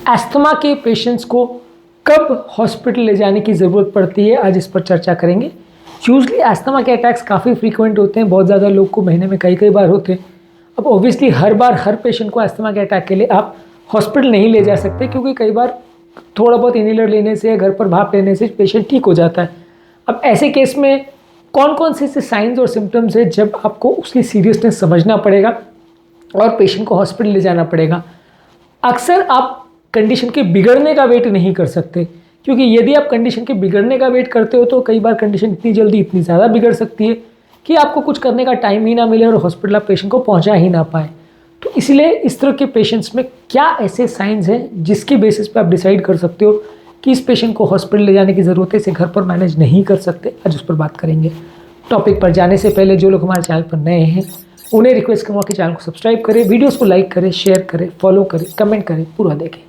Asthma के patients को कब हॉस्पिटल ले जाने की ज़रूरत पड़ती है, आज इस पर चर्चा करेंगे। यूजली अस्थमा के अटैक्स काफ़ी फ्रीक्वेंट होते हैं, बहुत ज़्यादा लोग को महीने में कई बार होते हैं। अब ऑब्वियसली हर बार हर पेशेंट को अस्थमा के अटैक के लिए आप हॉस्पिटल नहीं ले जा सकते, क्योंकि कई बार थोड़ा बहुत इनहेलर लेने से या घर पर भाप लेने से पेशेंट ठीक हो जाता है। अब ऐसे केस में कौन कौन से ऐसे साइंस और सिम्टम्स है जब आपको उसकी सीरियसनेस समझना पड़ेगा और पेशेंट को हॉस्पिटल ले जाना पड़ेगा। अक्सर आप कंडीशन के बिगड़ने का वेट नहीं कर सकते, क्योंकि यदि आप कंडीशन के बिगड़ने का वेट करते हो तो कई बार कंडीशन इतनी जल्दी इतनी ज़्यादा बिगड़ सकती है कि आपको कुछ करने का टाइम ही ना मिले और हॉस्पिटल आप पेशेंट को पहुंचा ही ना पाए। तो इसलिए इस तरह के पेशेंट्स में क्या ऐसे साइंस हैं जिसके बेसिस पे आप डिसाइड कर सकते हो कि इस पेशेंट को हॉस्पिटल ले जाने की ज़रूरत है, इसे घर पर मैनेज नहीं कर सकते, आज उस पर बात करेंगे। टॉपिक पर जाने से पहले जो लोग हमारे चैनल पर नए हैं उन्हें रिक्वेस्ट करूँगा कि चैनल को सब्सक्राइब करें, वीडियोस को लाइक करें, शेयर करें, फॉलो करें, कमेंट करें, पूरा देखें।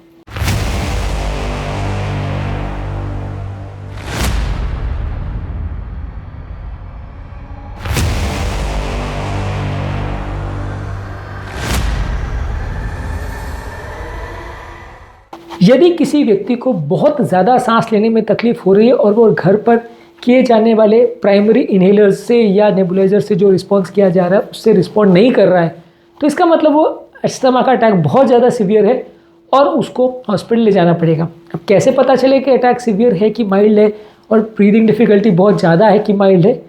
यदि किसी व्यक्ति को बहुत ज़्यादा सांस लेने में तकलीफ हो रही है और वो घर पर किए जाने वाले प्राइमरी इनहेलर से या नेबुलाइजर से जो रिस्पॉन्स किया जा रहा है उससे रिस्पॉन्ड नहीं कर रहा है, तो इसका मतलब वो अस्थमा का अटैक बहुत ज़्यादा सीवियर है और उसको हॉस्पिटल ले जाना पड़ेगा। अब कैसे पता चले कि अटैक सीवियर है कि माइल्ड है और ब्रीदिंग डिफ़िकल्टी बहुत ज़्यादा है कि माइल्ड है।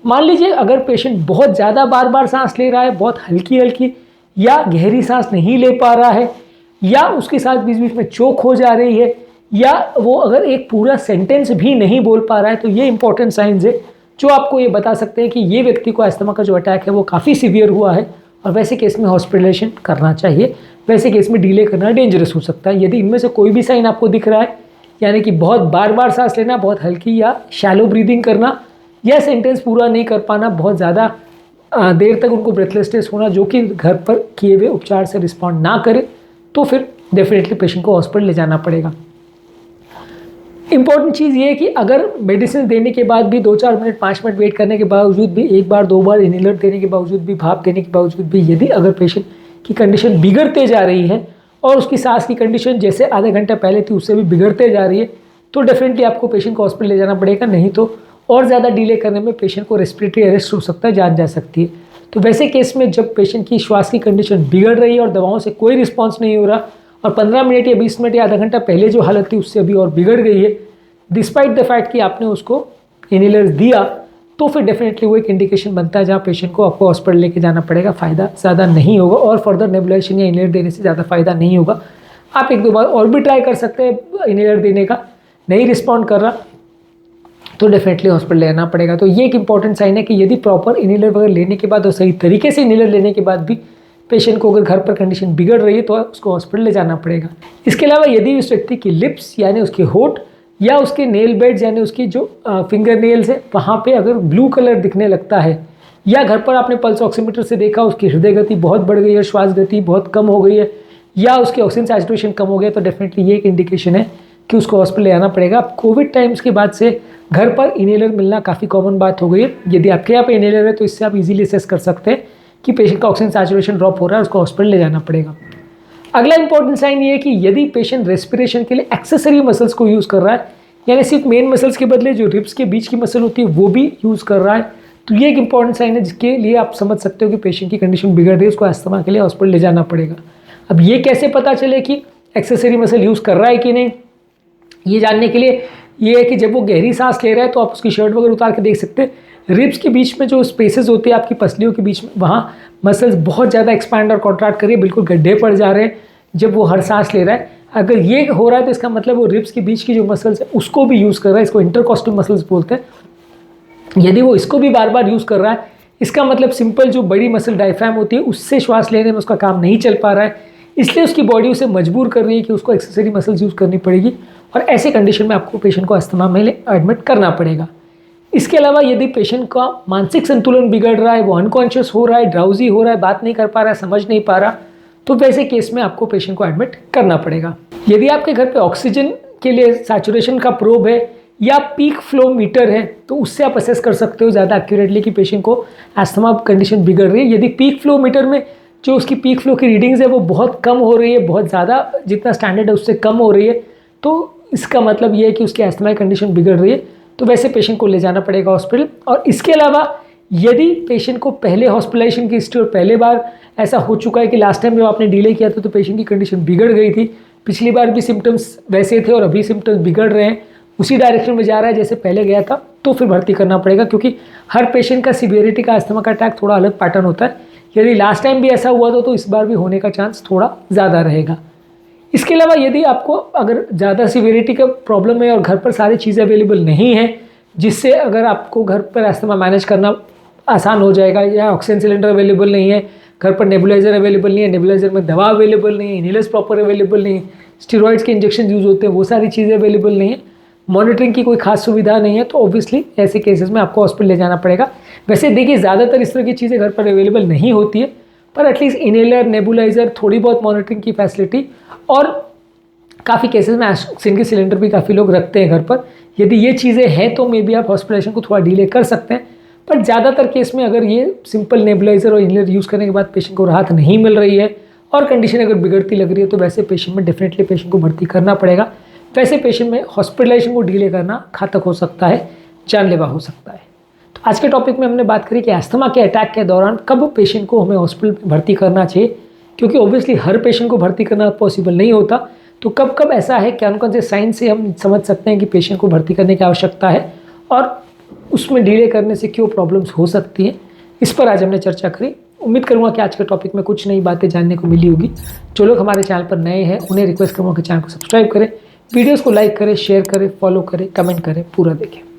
मान लीजिए अगर पेशेंट बहुत ज़्यादा बार बार सांस ले रहा है, बहुत हल्की हल्की या गहरी सांस नहीं ले पा रहा है, या उसके साथ बीच बीच में चोक हो जा रही है, या वो अगर एक पूरा सेंटेंस भी नहीं बोल पा रहा है, तो ये इंपॉर्टेंट साइंस है जो आपको ये बता सकते हैं कि ये व्यक्ति को अस्थमा का जो अटैक है वो काफ़ी सीवियर हुआ है और वैसे केस में हॉस्पिटलाइजेशन करना चाहिए। वैसे केस में डिले करना डेंजरस हो सकता है। यदि इनमें से कोई भी साइन आपको दिख रहा है, यानी कि बहुत बार बार सांस लेना, बहुत हल्की या शैलो ब्रीदिंग करना, या सेंटेंस पूरा नहीं कर पाना, बहुत ज़्यादा देर तक उनको ब्रेथलेसनेस होना जो कि घर पर किए हुए उपचार से रिस्पॉन्ड ना करे, तो फिर डेफिनेटली पेशेंट को हॉस्पिटल ले जाना पड़ेगा। इंपॉर्टेंट चीज़ ये है कि अगर मेडिसिन देने के बाद भी 2-4 मिनट 5 मिनट वेट करने के बावजूद भी, एक बार 2 बार इनहेलर देने के बावजूद भी, भाप देने के बावजूद भी, यदि अगर पेशेंट की कंडीशन बिगड़ते जा रही है और उसकी सांस की कंडीशन जैसे आधे घंटे पहले थी उससे भी बिगड़ते जा रही है, तो डेफिनेटली आपको पेशेंट को हॉस्पिटल ले जाना पड़ेगा। नहीं तो और ज़्यादा डिले करने में पेशेंट को रेस्पिरेटरी अरेस्ट हो सकता है, जान जा सकती है। तो वैसे केस में जब पेशेंट की श्वास की कंडीशन बिगड़ रही है और दवाओं से कोई रिस्पॉन्स नहीं हो रहा और 15 मिनट या 20 मिनट या आधा घंटा पहले जो हालत थी उससे अभी और बिगड़ गई है, डिस्पाइट द फैक्ट कि आपने उसको इनहेलर दिया, तो फिर डेफिनेटली वो एक इंडिकेशन बनता है जहाँ पेशेंट को आपको हॉस्पिटल लेके जाना पड़ेगा। फ़ायदा ज़्यादा नहीं होगा और फर्दर नेबुलाइजेशन या इनहेलर देने से ज़्यादा फ़ायदा नहीं होगा। आप 1-2 बार और भी ट्राई कर सकते हैं इनहेलर देने का, नहीं रिस्पॉन्ड कर रहा तो डेफिनेटली हॉस्पिटल लेना पड़ेगा। तो ये एक इंपॉर्टेंट साइन है कि यदि प्रॉपर इनहेलर वगैरह लेने के बाद और सही तरीके से इनहेलर लेने के बाद भी पेशेंट को अगर घर पर कंडीशन बिगड़ रही है तो उसको हॉस्पिटल ले जाना पड़ेगा। इसके अलावा यदि उस व्यक्ति की लिप्स यानी उसके होठ या उसके नेल बेड्स यानी उसकी जो फिंगर नेल्स है वहाँ पे अगर ब्लू कलर दिखने लगता है, या घर पर आपने पल्स ऑक्सीमीटर से देखा उसकी हृदय गति बहुत बढ़ गई है, श्वास गति बहुत कम हो गई है, या उसकी ऑक्सीजन सैचुरेशन कम हो गया, तो डेफिनेटली ये एक इंडिकेशन है कि उसको हॉस्पिटल ले आना पड़ेगा। अब कोविड टाइम्स के बाद से घर पर इनहेलर मिलना काफ़ी कॉमन बात हो गई है। यदि आपके यहाँ पे इनहेलर है तो इससे आप इजीली असेस कर सकते हैं कि पेशेंट का ऑक्सीजन सैचुरेशन ड्रॉप हो रहा है, उसको हॉस्पिटल ले जाना पड़ेगा। अगला इंपॉर्टेंट साइन ये है कि यदि पेशेंट रेस्पिरेशन के लिए एक्सेसरी मसल्स को यूज़ कर रहा है, यानी सिर्फ मेन मसल्स के बदले जो रिब्स के बीच की मसल होती है वो भी यूज़ कर रहा है, तो ये एक इंपॉर्टेंट साइन है जिसके लिए आप समझ सकते हो कि पेशेंट की कंडीशन बिगड़ रही है, उसको अस्थमा के लिए हॉस्पिटल ले जाना पड़ेगा। अब ये कैसे पता चले कि एक्सेसरी मसल यूज़ कर रहा है कि नहीं, ये जानने के लिए ये है कि जब वो गहरी सांस ले रहा है तो आप उसकी शर्ट वगैरह उतार के देख सकते हैं, रिब्स के बीच में जो स्पेसेस होते हैं आपकी पसलियों के बीच में, वहाँ मसल्स बहुत ज़्यादा एक्सपैंड और कॉन्ट्रैक्ट कर रही है, बिल्कुल गड्ढे पड़ जा रहे हैं जब वो हर सांस ले रहा है। अगर ये हो रहा है तो इसका मतलब वो रिब्स के बीच की जो मसल्स है उसको भी यूज़ कर रहा है, इसको इंटरकॉस्टल मसल्स बोलते हैं। यदि वो इसको भी बार बार यूज़ कर रहा है, इसका मतलब सिंपल जो बड़ी मसल डायफ्राम होती है उससे श्वास लेने में उसका काम नहीं चल पा रहा है, इसलिए उसकी बॉडी उसे मजबूर कर रही है कि उसको एक्सेसरी मसल्स यूज़ करनी पड़ेगी और ऐसे कंडीशन में आपको पेशेंट को अस्थमा में एडमिट करना पड़ेगा। इसके अलावा यदि पेशेंट का मानसिक संतुलन बिगड़ रहा है, वो अनकॉन्शियस हो रहा है, ड्राउजी हो रहा है, बात नहीं कर पा रहा है, समझ नहीं पा रहा, तो वैसे केस में आपको पेशेंट को एडमिट करना पड़ेगा। यदि आपके घर पे ऑक्सीजन के लिए सैचुरेशन का प्रोब है या पीक फ्लो मीटर है तो उससे आप असेस कर सकते हो ज़्यादा एक्यूरेटली कि पेशेंट को अस्थमा कंडीशन बिगड़ रही है। यदि पीक फ्लो मीटर में जो उसकी पीक फ्लो की रीडिंग्स है वो बहुत कम हो रही है, बहुत ज़्यादा जितना स्टैंडर्ड है उससे कम हो रही है, तो इसका मतलब ये है कि उसकी अस्थमा कंडीशन बिगड़ रही है, तो वैसे पेशेंट को ले जाना पड़ेगा हॉस्पिटल। और इसके अलावा यदि पेशेंट को पहले हॉस्पिटलाइजेशन की हिस्ट्री और पहले बार ऐसा हो चुका है कि लास्ट टाइम जब आपने डिले किया था तो पेशेंट की कंडीशन बिगड़ गई थी, पिछली बार भी सिम्टम्स वैसे थे और अभी सिम्टम्स बिगड़ रहे हैं, उसी डायरेक्शन में जा रहा है जैसे पहले गया था, तो फिर भर्ती करना पड़ेगा, क्योंकि हर पेशेंट का सीवियरिटी का अस्थमा का अटैक थोड़ा अलग पैटर्न होता है। यदि लास्ट टाइम भी ऐसा हुआ था तो इस बार भी होने का चांस थोड़ा ज़्यादा रहेगा। इसके अलावा यदि आपको अगर ज़्यादा सीवियरिटी का प्रॉब्लम है और घर पर सारी चीज़ें अवेलेबल नहीं है, जिससे अगर आपको घर पर अस्थमा मैनेज करना आसान हो जाएगा, या ऑक्सीजन सिलेंडर अवेलेबल नहीं है, घर पर नेबुलाइजर अवेलेबल नहीं है, नेबुलाइजर में दवा अवेलेबल नहीं है, इनहेलर्स प्रॉपर अवेलेबल नहीं है, स्टेरॉइड्स के इंजेक्शन यूज़ होते हैं, वो सारी चीज़ें अवेलेबल नहीं है, मॉनिटरिंग की कोई खास सुविधा नहीं है, तो ऑब्वियसली ऐसे केसेस में आपको हॉस्पिटल ले जाना पड़ेगा। वैसे देखिए ज़्यादातर इस तरह की चीज़ें घर पर अवेलेबल नहीं होती है, पर एटलीस्ट इनहेलर, नेबुलाइजर, थोड़ी बहुत मॉनिटरिंग की फैसिलिटी, और काफ़ी केसेस में ऑक्सीजन के सिलेंडर भी काफ़ी लोग रखते हैं घर पर। यदि ये चीज़ें हैं तो मे बी आप हॉस्पिटलाइजेशन को थोड़ा डिले कर सकते हैं, पर ज़्यादातर केस में अगर ये सिंपल नेबुलाइजर और इनहेलर यूज़ करने के बाद पेशेंट को राहत नहीं मिल रही है और कंडीशन अगर बिगड़ती लग रही है, तो वैसे पेशेंट में डेफिनेटली पेशेंट को भर्ती करना पड़ेगा। वैसे पेशेंट में हॉस्पिटलाइजेशन को डिले करना घातक हो सकता है, जानलेवा हो सकता है। तो आज के टॉपिक में हमने बात करी कि अस्थमा के अटैक के दौरान कब पेशेंट को हमें हॉस्पिटल में भर्ती करना चाहिए, क्योंकि ऑब्वियसली हर पेशेंट को भर्ती करना पॉसिबल नहीं होता, तो कब कब ऐसा है, कौन कौन से साइन से हम समझ सकते हैं कि पेशेंट को भर्ती करने की आवश्यकता है और उसमें डिले करने से क्यों प्रॉब्लम्स हो सकती हैं, इस पर आज हमने चर्चा करी। उम्मीद करूँगा कि आज के टॉपिक में कुछ नई बातें जानने को मिली होगी। जो लोग हमारे चैनल पर नए हैं उन्हें रिक्वेस्ट करूँगा कि चैनल को सब्सक्राइब करें, वीडियोज़ को लाइक करें, शेयर करें, फॉलो करें, कमेंट करें, पूरा देखें।